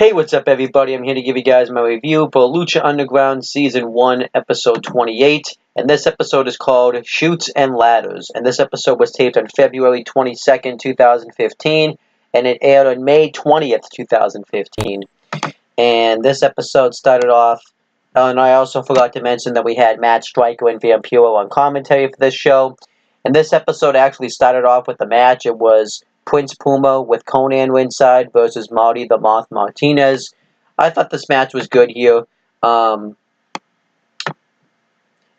Hey, what's up, everybody? I'm here to give you guys my review for Lucha Underground Season 1, Episode 28. And this episode is called Chutes and Ladders. And this episode was taped on February 22nd, 2015. And it aired on May 20th, 2015. And this episode started off... and I also forgot to mention that we had Matt Stryker and Vampiro on commentary for this show. And this episode actually started off with a match. It was Prince Puma with Conan ringside versus Marty the Moth Martinez. I thought this match was good here. I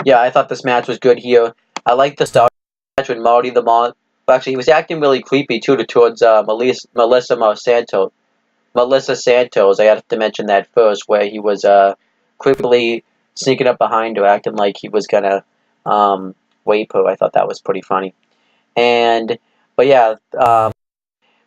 thought this match was good here. I liked the start match with Marty the Moth. Actually, he was acting really creepy too towards Melissa Santos. I have to mention that first, where he was creepily sneaking up behind her, acting like he was gonna rape her. I thought that was pretty funny.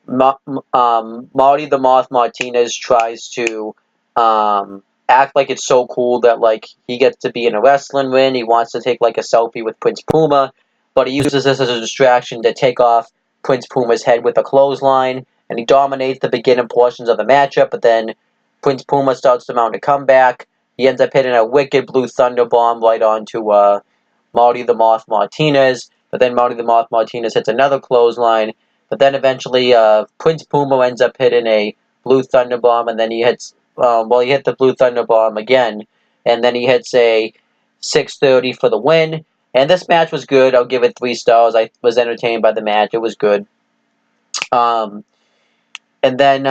Marty the Moth Martinez tries to act like it's so cool that like he gets to be in a wrestling ring. He wants to take like a selfie with Prince Puma, but he uses this as a distraction to take off Prince Puma's head with a clothesline, and he dominates the beginning portions of the matchup. But then Prince Puma starts to mount a comeback. He ends up hitting a wicked blue thunder bomb right onto Marty the Moth Martinez. But then Marty the Moth Martinez hits another clothesline. But then eventually, Prince Puma ends up hitting a blue thunder bomb, and then he hits. He hit the blue thunder bomb again, and then he hits a 630 for the win. And this match was good. I'll give it 3 stars. I was entertained by the match. It was good. And then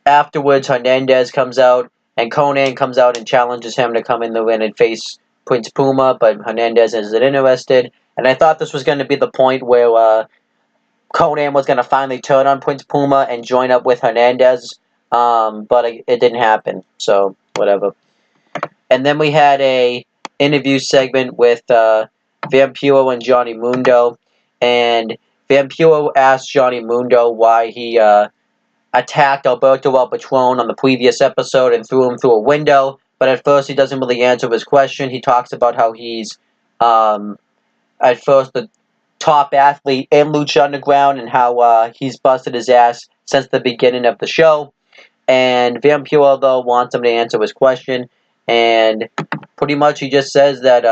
afterwards, Hernandez comes out, and Conan comes out and challenges him to come in the ring and face Prince Puma, but Hernandez isn't interested. And I thought this was going to be the point where Conan was going to finally turn on Prince Puma and join up with Hernandez, but it didn't happen, so whatever. And then we had a interview segment with Vampiro and Johnny Mundo, and Vampiro asked Johnny Mundo why he attacked Alberto El Patron on the previous episode and threw him through a window, but at first he doesn't really answer his question. He talks about how he's, at first, the top athlete in Lucha Underground and how he's busted his ass since the beginning of the show. And Vampiro, though, wants him to answer his question, and pretty much he just says that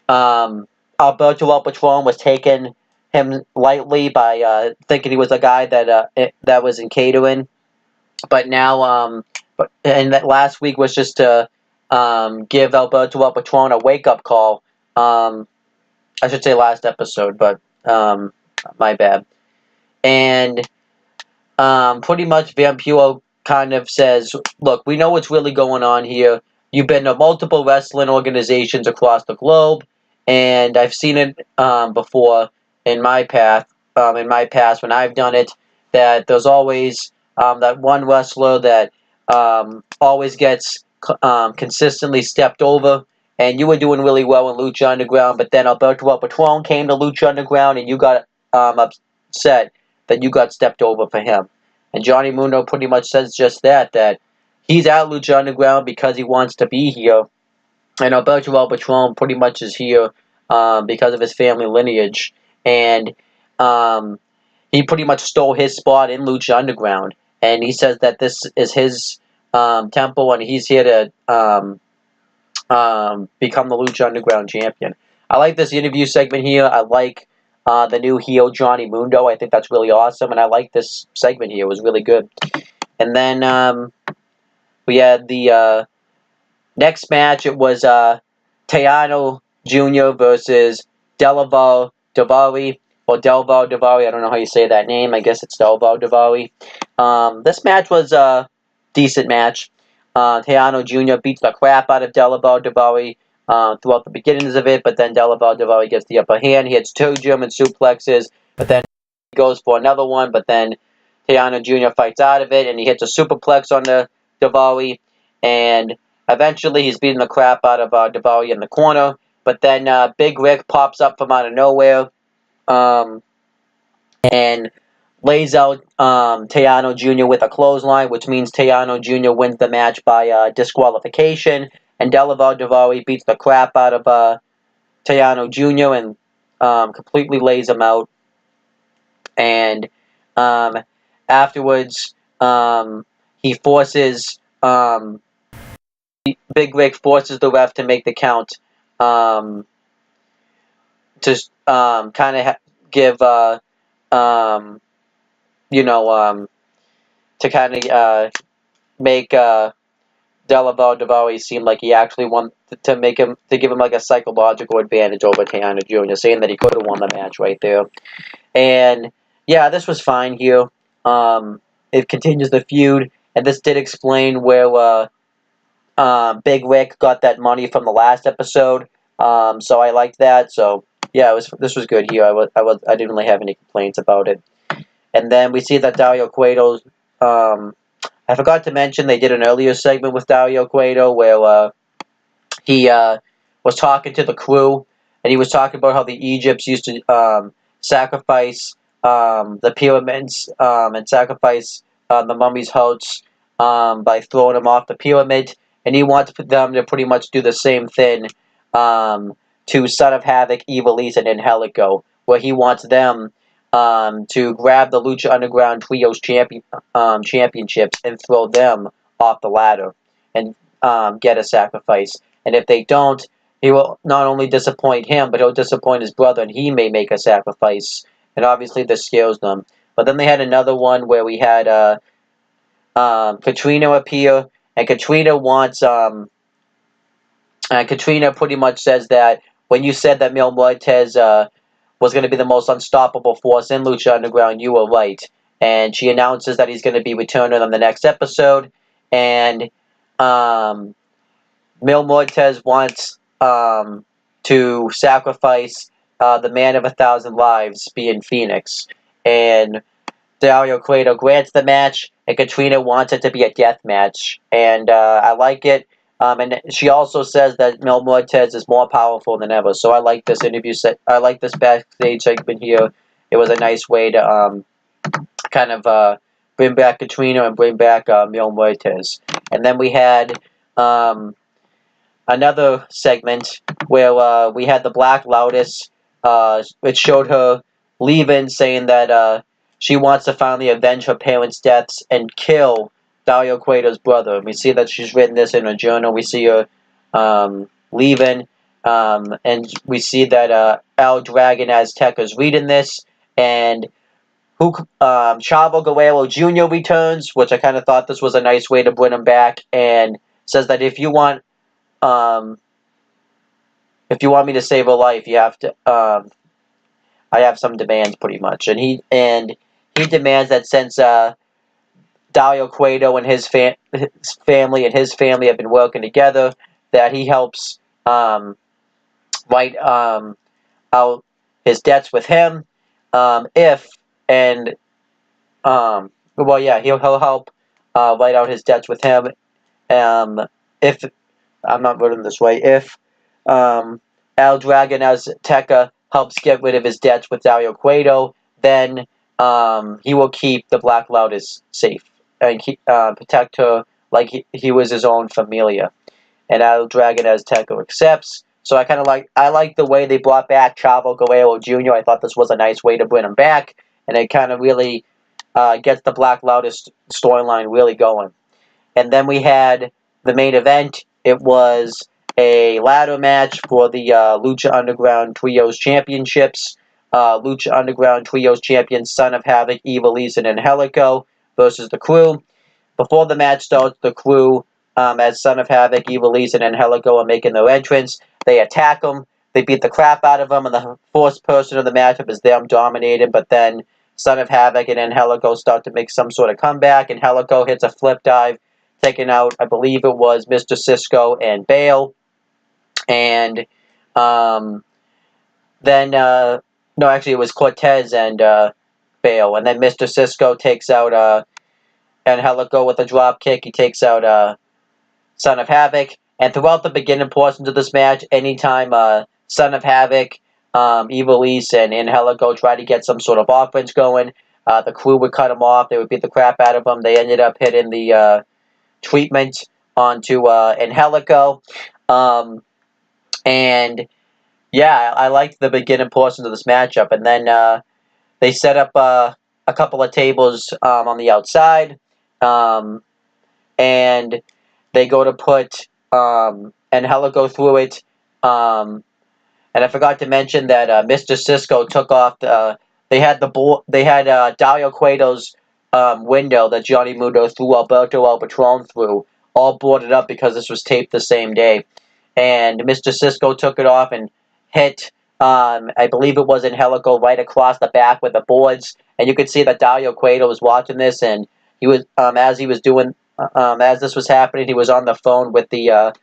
Alberto El Patron was taking him lightly by thinking he was a guy that was in catering, but now and that last week was just to give Alberto El Patron a wake-up call. I should say last episode, but my bad. And pretty much Vampiro kind of says, look, we know what's really going on here. You've been to multiple wrestling organizations across the globe, and I've seen it before in my past when I've done it, that there's always that one wrestler that always gets consistently stepped over. And you were doing really well in Lucha Underground, but then Alberto El Patron came to Lucha Underground, and you got upset that you got stepped over for him. And Johnny Mundo pretty much says just that he's at Lucha Underground because he wants to be here, and Alberto El Patron pretty much is here because of his family lineage. And he pretty much stole his spot in Lucha Underground. And he says that this is his temple, and he's here to become the Lucha Underground champion. I like this interview segment here. I like the new heel Johnny Mundo. I think that's really awesome, and I like this segment here. It was really good. And then we had the next match. It was Tejano Jr. versus Delvar Daivari, or Delvar Daivari. I don't know how you say that name. I guess it's Delvar Daivari. This match was a decent match. Tejano Jr. beats the crap out of Delvar Daivari throughout the beginnings of it, but then Delvar Daivari gets the upper hand. He hits 2 German suplexes, but then he goes for another one, but then Tejano Jr. fights out of it, and he hits a superplex on the Daivari, and eventually he's beating the crap out of Daivari in the corner, but then Big Rick pops up from out of nowhere and lays out Tejano Jr. with a clothesline, which means Tejano Jr. wins the match by disqualification, and Delvar Daivari beats the crap out of Tejano Jr. and completely lays him out. And afterwards, he forces Big Rick forces the ref to make the count, to kind of give to kind of make Delaval seem like he actually won, to give him like a psychological advantage over Tana Jr., saying that he could have won the match right there. And yeah, this was fine here. It continues the feud, and this did explain where Big Rick got that money from the last episode. So I liked that. So yeah, this was good here. I didn't really have any complaints about it. And then we see that Dario Cueto's. I forgot to mention they did an earlier segment with Dario Cueto where he was talking to the crew, and he was talking about how the Egypts used to sacrifice the pyramids and sacrifice the mummy's hearts by throwing them off the pyramid, and he wants them to pretty much do the same thing to Son of Havoc, Evilise, and Angelico, where he wants them to grab the Lucha Underground Trios championships and throw them off the ladder and get a sacrifice. And if they don't, he will not only disappoint him, but he'll disappoint his brother, and he may make a sacrifice. And obviously this scares them. But then they had another one where we had Katrina appear, and Katrina wants Katrina pretty much says that when you said that Mil Muertes was going to be the most unstoppable force in Lucha Underground, you were right. And she announces that he's going to be returning on the next episode, and Mil Muertes wants to sacrifice the man of 1,000 lives, being Phoenix. And Dario Cueto grants the match, and Katrina wants it to be a death match. And I like it. And she also says that Mil Muertes is more powerful than ever. So I like this interview. I like this backstage segment here. It was a nice way to kind of bring back Katrina and bring back Mil Muertes. And then we had another segment where we had the Black Lotus, which showed her leaving, saying that she wants to finally avenge her parents' deaths and kill Dario Cueto's brother. And we see that she's written this in her journal. We see her leaving, and we see that El Dragon Azteca is reading this, and Chavo Guerrero Jr. returns, which I kind of thought this was a nice way to bring him back, and says that if you want me to save her life, you have to. I have some demands, pretty much, and he demands that since Dario Cueto and his family have been working together, that he helps write out his debts with him. He'll help write out his debts with him. If I'm not wording this way, if El Dragon Azteca helps get rid of his debts with Dario Cueto, then he will keep the Black Lotus safe and protect her like he was his own familia. And El Dragon Azteca accepts. So I like the way they brought back Chavo Guerrero Jr. I thought this was a nice way to bring him back, and it kind of really gets the Black Lotus storyline really going. And then we had the main event. It was a ladder match for the Lucha Underground Trios Championships. Lucha Underground Trios champions Son of Havoc, Evilise, and Angelico versus the crew. Before the match starts, the crew, as Son of Havoc, Evilise, and Angelico are making their entrance, they attack them. They beat the crap out of them, and the first person of the matchup is them dominated, but then Son of Havoc and Angelico start to make some sort of comeback. Angelico hits a flip dive, taking out, I believe it was Mr. Cisco and Bale. And no, actually it was Cortez and Bale. And then Mr. Cisco takes out Angelico with a drop kick. He takes out Son of Havoc. And throughout the beginning portions of this match, anytime Son of Havoc, Evilise, and Angelico try to get some sort of offense going, the crew would cut them off. They would beat the crap out of them. They ended up hitting the treatment onto Angelico. And yeah, I liked the beginning portions of this matchup. And then they set up a couple of tables on the outside. and they go to put Angelico through it. And I forgot to mention that Mr. Cisco took off they had Dario Cueto's window that Johnny Mundo threw Alberto El Patron through, all boarded up because this was taped the same day. And Mr. Cisco took it off and hit, I believe it was Angelico right across the back with the boards. And you could see that Dario Cueto was watching this, and he was as this was happening, he was on the phone with the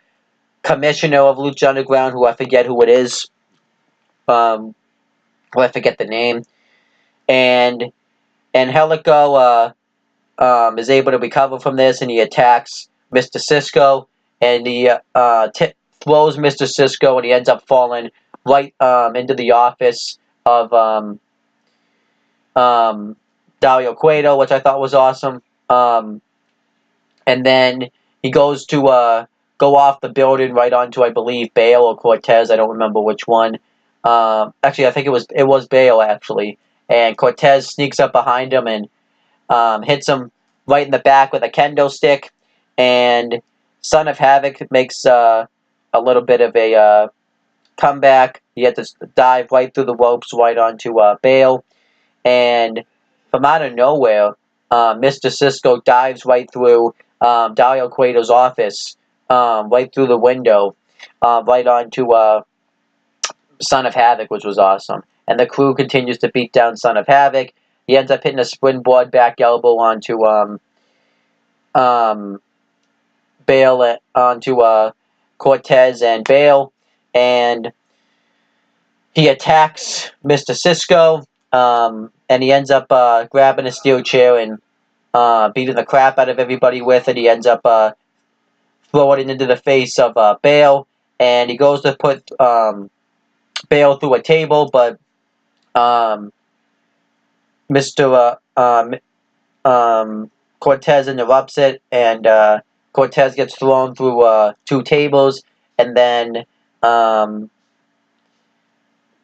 commissioner of Lucha Underground, who I forget who it is. I forget the name. And Angelico is able to recover from this, and he attacks Mr. Cisco, and he throws Mr. Cisco, and he ends up falling right into the office of Dario Cueto, which I thought was awesome. And then he goes to go off the building right onto, I believe, Bale or Cortez. I don't remember which one. Actually, I think it was Bale, actually. And Cortez sneaks up behind him and hits him right in the back with a kendo stick. And Son of Havoc makes a little bit of a comeback. He had to dive right through the ropes right onto Bale. And from out of nowhere, Mr. Cisco dives right through Dario Cueto's office, right through the window, right onto Son of Havoc, which was awesome. And the crew continues to beat down Son of Havoc. He ends up hitting a springboard back elbow onto Bale, onto Cortez and Bale, and he attacks Mr. Cisco, and he ends up grabbing a steel chair and beating the crap out of everybody with it. He ends up throwing it into the face of Bale, and he goes to put Bale through a table, but Mr. Cortez interrupts it, and Cortez gets thrown through 2 tables, and then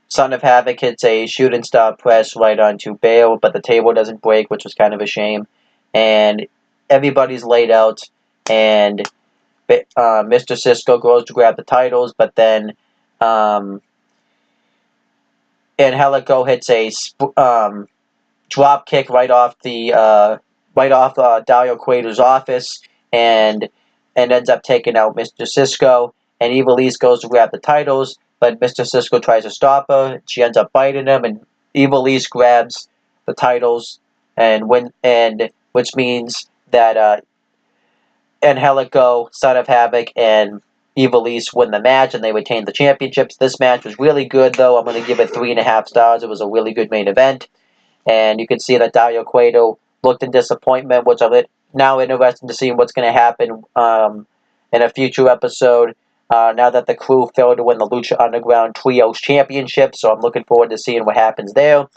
Son of Havoc hits a shooting star press right onto Bale, but the table doesn't break, which was kind of a shame. And everybody's laid out, and Mr. Cisco goes to grab the titles, but then Angelico hits a drop kick right off Dario Cueto's office, and ends up taking out Mr. Cisco. And Evil East goes to grab the titles, but Mr. Cisco tries to stop her. She ends up biting him, and Evil East grabs the titles, which means that Angelico, Son of Havoc, and Evil East win the match, and they retain the championships. This match was really good, though. I'm going to give it 3.5 stars. It was a really good main event. And you can see that Dario Cueto looked in disappointment, which I'm now interested to see what's going to happen in a future episode. Now that the crew failed to win the Lucha Underground Trios Championship, so I'm looking forward to seeing what happens there.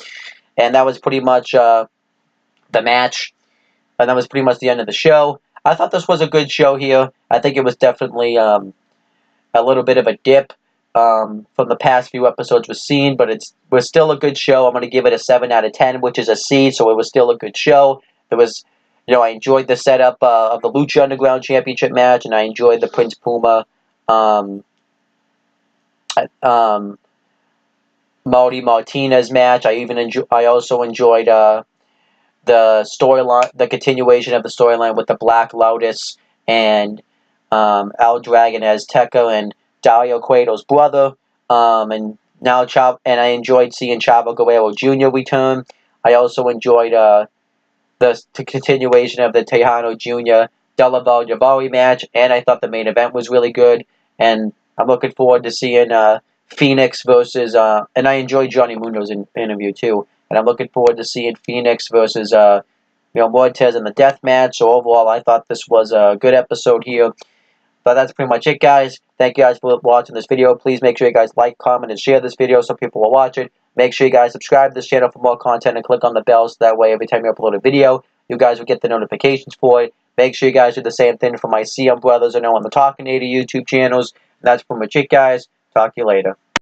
And that was pretty much the match, and that was pretty much the end of the show. I thought this was a good show here. I think it was definitely a little bit of a dip from the past few episodes we've seen, but it was still a good show. I'm going to give it a 7 out of 10, which is a C, so it was still a good show. There was, I enjoyed the setup of the Lucha Underground Championship match, and I enjoyed the Prince Puma Marty Martinez match. I also enjoyed the storyline, the continuation of the storyline with the Black Lotus and El Dragon Azteca and Dario Cueto's brother. And I enjoyed seeing Chavo Guerrero Jr. return. I also enjoyed the continuation of the Tejano Jr. Delaval Jabari match, and I thought the main event was really good. And I'm looking forward to seeing Phoenix versus, and I enjoyed Johnny Mundo's interview too. And I'm looking forward to seeing Phoenix versus Montez in the death match. So overall, I thought this was a good episode here. But that's pretty much it, guys. Thank you guys for watching this video. Please make sure you guys like, comment, and share this video so people will watch it. Make sure you guys subscribe to this channel for more content and click on the bell so that way every time you upload a video, you guys will get the notifications for it. Make sure you guys do the same thing for my CM Brothers and No One the Talking 80 YouTube channels. And that's pretty much it, guys. Talk to you later.